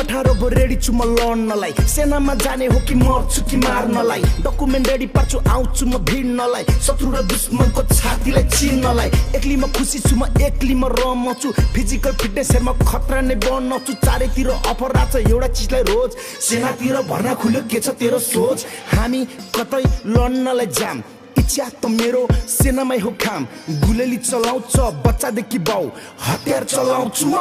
18 भो रेडी छु म लड्नलाई सेनामा जाने हो कि मर्छु कि मार्नलाई डकुमेन्ट रेडी पार्छु आउँछु म भिड्नलाई शत्रु र दुश्मनको छातीलाई चिर्नलाई एक्लै म खुसी छु म एक्लै म रमाउँछु फिजिकल फिटनेस हेरमा खतरा नै बनाउँछु चारैतिर अफर राछ एउटा चिजलाई रोज सेनातिर भर्ना खुल्यो के छ तेरो सोच हामी कतै लड्नलाई जाम इच्छा त मेरो सेनामै हो काम गुलेली चलाउँछ बच्चादेखि बाउ हतियार चलाउँछु म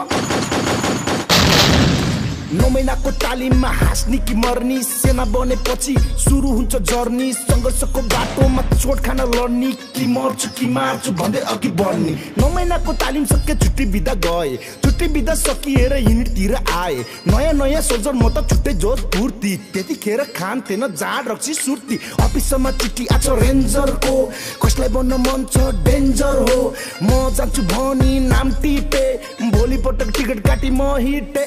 9 महिनाको तालिममा हाँस्ने कि मर्नी सेना बनेपछि सुरु हुन्छ जर्नी संघर्षको बाटोमा चोट खान लड्ने कि मर्छु कि मार्छु भन्दै अघि बढ्ने 9 महिनाको तालिम सके छुट्टी बिदा गए छुट्टी बिदा सकिएर युनिटतिर आए नयाँ नयाँ सोल्जर म त छुट्टै जोस फुर्ती त्यतिखेर खान थिएन जाड रक्सी सुर्ती अफिसमा चिठी आछ रेन्जरको कसलाई बन्न मन छ डेन्जर हो म जान्छु भनी नाम टिपे भोलिपटक टिकट काटी म हिटे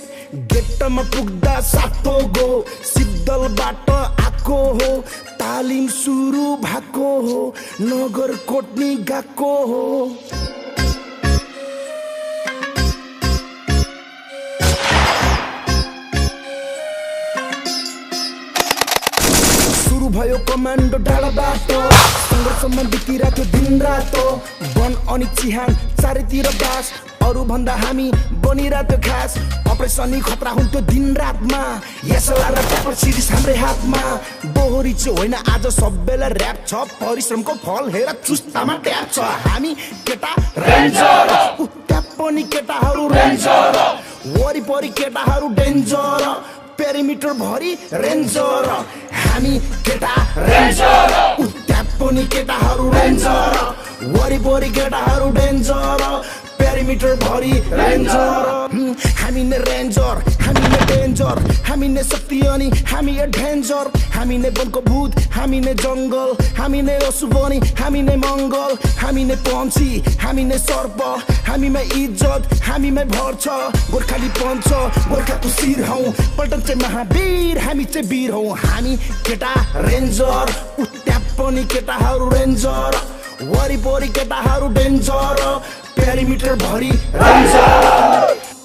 गेटमा पुग्दा सातो गो सिद्धलबाट आको हो तालिम सुरु भएको हो नगर कोट्नी गएको हो सुरु भयो कमान्डो डाँडाबाट संघर्षमा बितिरहेको दिन रातो वन अनि चिहान चारैतिर बास अरु भन्दा हामी बनिरहेको खास अपरेसनी खतरा हुन्थ्यो दिन रातमा यसला र पेपर सिरिज हाम्रै हातमा बोहरी चाहिँ होइन आज सबैलाई र्याप छ परिश्रमको फल हेर चुस्तामा ट्याप छ हामी केटा रेन्जर त्यहाँ पनि केटाहरू रेन्जर वरिपरि केटाहरू डेन्जर पेरिमिटर भरि रेन्जर हामी केटा रेन्जर त्यहाँ पनि केटाहरू रेन्जर वरिपरि केटाहरू डेन्जर पेरिमिटर भरि रेन्जर हामी नै रेन्जर हामी नै डेन्जर हामी नै शक्ति अनि हामी एडभेन्चर हामी नै वनको भूत हामी नै जङ्गल हामी नै असुबनी हामी नै मङ्गल हामी नै पन्छी हामी नै सर्प हामीमै इज्जत हामीमै भर छ गोर्खाली पञ्च गोर्खाको शिर हौ पल्टन चाहिँ महावीर हामी चाहिँ वीर हौ हामी केटा रेन्जर त्यहाँ पनि केटाहरू रेन्जर वरिपरि केटाहरू डेन्जर पेरिमिटर भरि रेन्जर